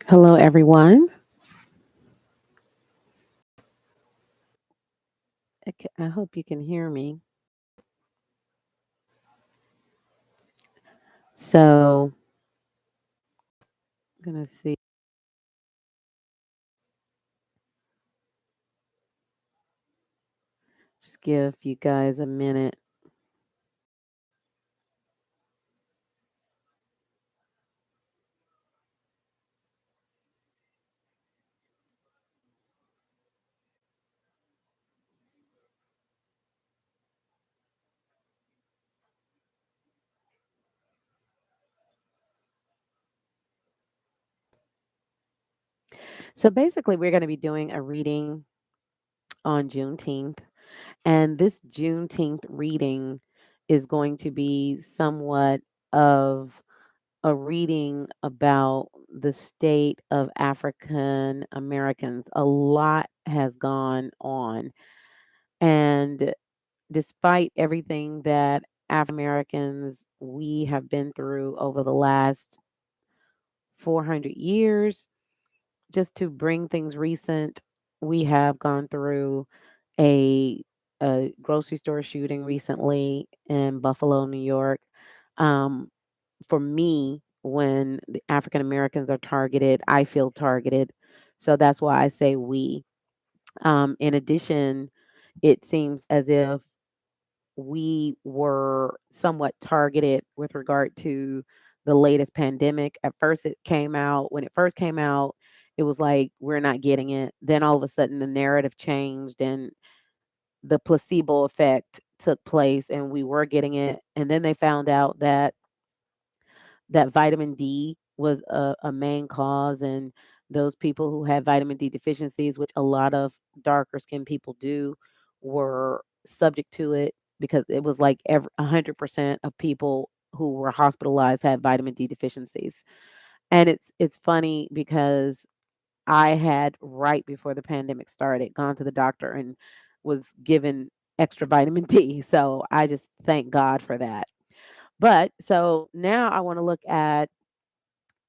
Hello, everyone. I hope you can hear me. So, I'm going to see, just give you guys a minute. So, basically, we're going to be doing a reading on Juneteenth. And this Juneteenth reading is going to be somewhat of a reading about the state of African Americans. A lot has gone on. And despite everything that African Americans we have been through over the last 400 years, just to bring things recent, we have gone through a, a grocery store shooting recently in Buffalo, New York. Um, for me, when the African Americans are targeted, I feel targeted. So that's why I say we. In addition, it seems as if we were somewhat targeted with regard to the latest pandemic. At first, when it first came out, it was like, we're not getting it. Then all of a sudden, the narrative changed and the placebo effect took place, and we were getting it. And then they found out that vitamin D was a main cause, and those people who had vitamin D deficiencies, which a lot of darker skinned people do, were subject to it because it was like 100% of people who were hospitalized had vitamin D deficiencies. And it's funny because I had, right before the pandemic started, gone to the doctor and was given extra vitamin D. So I just thank God for that. But so now I want to look at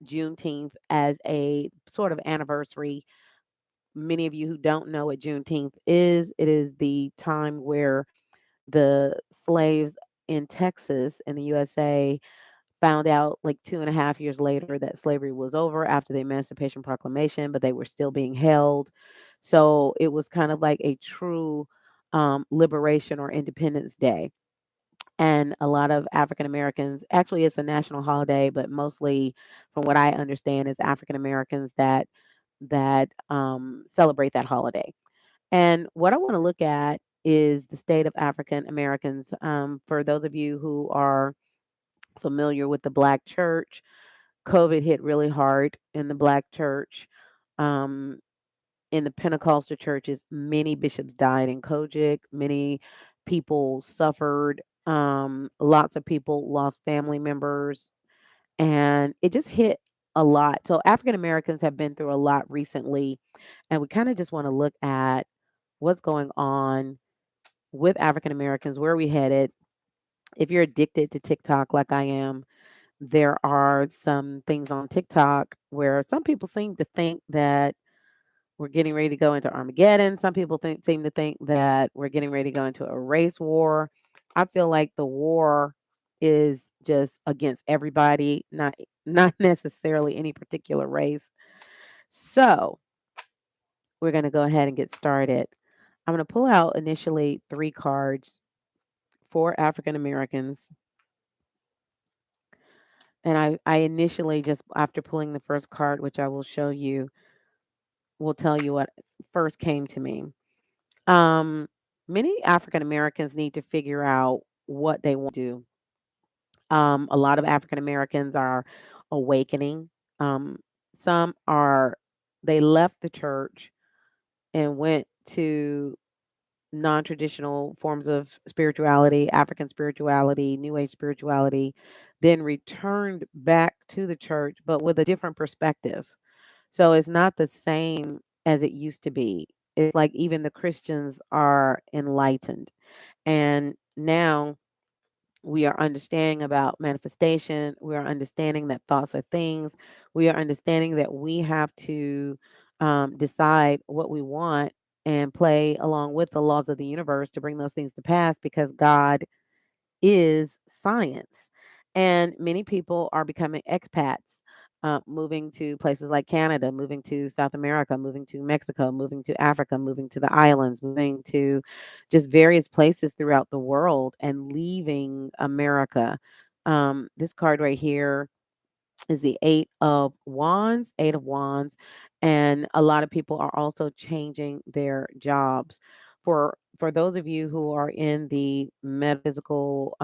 Juneteenth as a sort of anniversary. Many of you who don't know what Juneteenth is, it is the time where the slaves in Texas in the USA found out like 2.5 years later that slavery was over after the Emancipation Proclamation, but they were still being held. So it was kind of like a true liberation or Independence Day. And a lot of African Americans, actually, it's a national holiday, but mostly, from what I understand, is African Americans that celebrate that holiday. And what I want to look at is the state of African Americans. For those of you who are familiar with the Black church, COVID hit really hard in the Black church. Um, in the Pentecostal churches, many bishops died in Kojic. Many people suffered. Lots of people lost family members, and it just hit a lot. So African Americans have been through a lot recently, and we kind of just want to look at what's going on with African Americans, where we headed. If you're addicted to TikTok like I am, there are some things on TikTok where some people seem to think that we're getting ready to go into Armageddon. Some people seem to think that we're getting ready to go into a race war. I feel like the war is just against everybody, not necessarily any particular race. So we're going to go ahead and get started. I'm going to pull out initially 3 cards for African Americans. And I initially, just after pulling the first card, which I will show you, will tell you what first came to me. Um, Many African Americans need to figure out what they want to do. A lot of African Americans are awakening. Um, some are, they left the church and went to non traditional forms of spirituality, African spirituality, New Age spirituality, then returned back to the church, but with a different perspective. So it's not the same as it used to be. It's like even the Christians are enlightened. And now We are understanding about manifestation. We are understanding that thoughts are things. We are understanding that we have to decide what we want and play along with the laws of the universe to bring those things to pass because God is science. And many people are becoming expats, moving to places like Canada, moving to South America, moving to Mexico, moving to Africa, moving to the islands, moving to just various places throughout the world and leaving America. This card right here is the Eight of Wands, and a lot of people are also changing their jobs. For those of you who are in the metaphysical,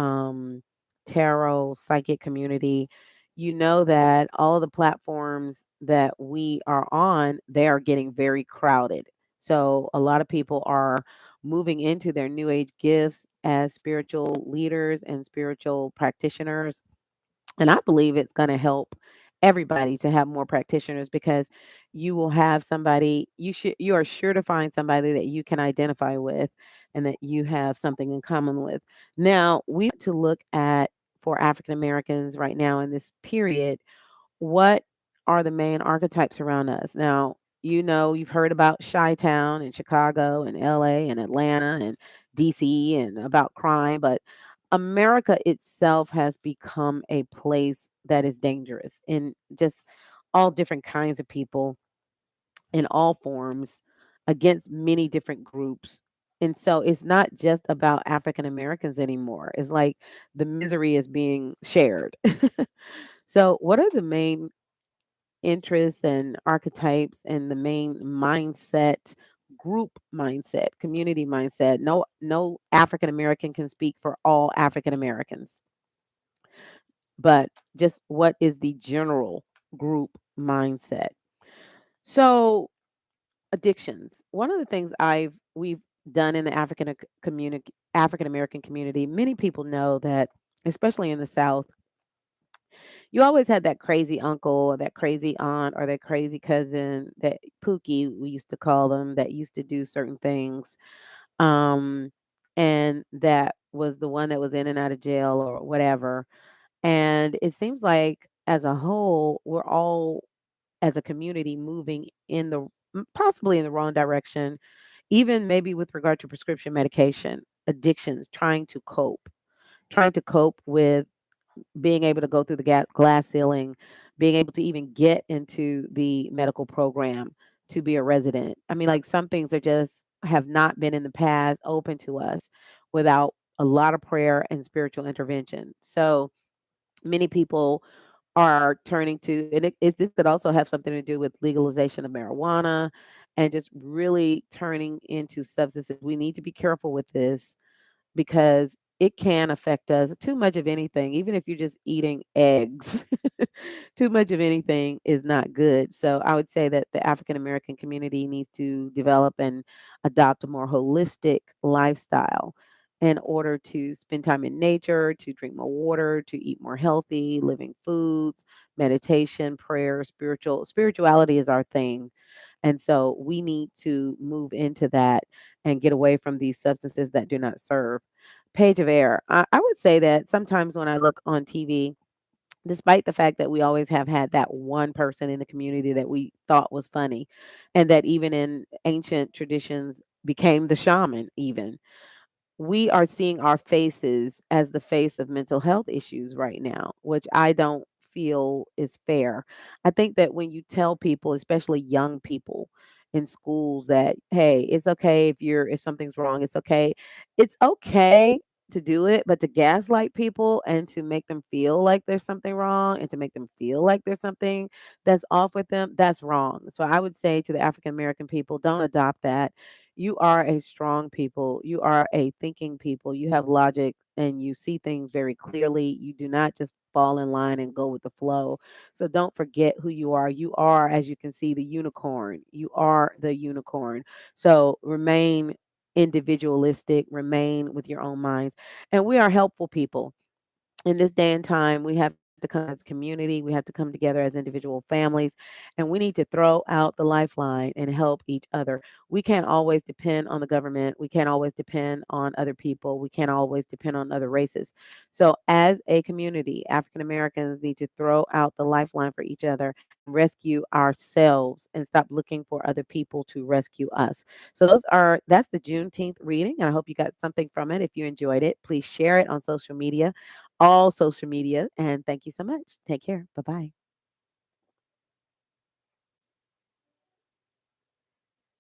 tarot, psychic community, you know that all of the platforms that we are on, they are getting very crowded. So a lot of people are moving into their new age gifts as spiritual leaders and spiritual practitioners, and I believe it's going to help everybody to have more practitioners because you will have somebody you are sure to find somebody that you can identify with and that you have something in common with. Now, we want to look at for African Americans right now in this period, what are the main archetypes around us? Now, you've heard about Chi-Town and Chicago and LA and Atlanta and DC and about crime, but America itself has become a place that is dangerous in just all different kinds of people in all forms against many different groups. And so it's not just about African Americans anymore. It's like the misery is being shared. So, what are the main interests and archetypes and the main mindset, group mindset, community mindset? No African American can speak for all African Americans, but just what is the general group mindset? So, addictions. One of the things we've done in the African American community, many people know that, especially in the South, you always had that crazy uncle or that crazy aunt or that crazy cousin, that Pookie we used to call them, that used to do certain things. Um, and that was the one that was in and out of jail or whatever. And it seems like as a whole, we're all as a community moving in possibly in the wrong direction, even maybe with regard to prescription medication, addictions, trying to cope with being able to go through the glass ceiling, being able to even get into the medical program to be a resident. I mean, like some things are just have not been in the past open to us without a lot of prayer and spiritual intervention. So many people are turning to, and this could also have something to do with legalization of marijuana and just really turning into substances. We need to be careful with this because it can affect us. Too much of anything, even if you're just eating eggs, too much of anything is not good. So I would say that the African American community needs to develop and adopt a more holistic lifestyle in order to spend time in nature, to drink more water, to eat more healthy, living foods, meditation, prayer, spirituality is our thing. And so we need to move into that and get away from these substances that do not serve. Page of air. I would say that sometimes when I look on TV, despite the fact that we always have had that one person in the community that we thought was funny, and that even in ancient traditions became the shaman, even we are seeing our faces as the face of mental health issues right now, which I don't feel is fair. I think that when you tell people, especially young people in schools, that hey, it's okay if something's wrong, it's okay. It's okay to do it, but to gaslight people and to make them feel like there's something wrong and to make them feel like there's something that's off with them, that's wrong. So I would say to the African American people, don't adopt that. You are a strong people. You are a thinking people. You have logic and you see things very clearly. You do not just fall in line and go with the flow. So don't forget who you are. You are, as you can see, the unicorn. You are the unicorn. So remain individualistic, remain with your own minds. And we are helpful people in this day and time. We have to to come as a community. We have to come together as individual families, and we need to throw out the lifeline and help each other. We can't always depend on the government. We can't always depend on other people. We can't always depend on other races. So, as a community, African Americans need to throw out the lifeline for each other and rescue ourselves and stop looking for other people to rescue us. So, that's the Juneteenth reading, and I hope you got something from it. If you enjoyed it, please share it on social media, all social media. And thank you so much. Take care. Bye bye.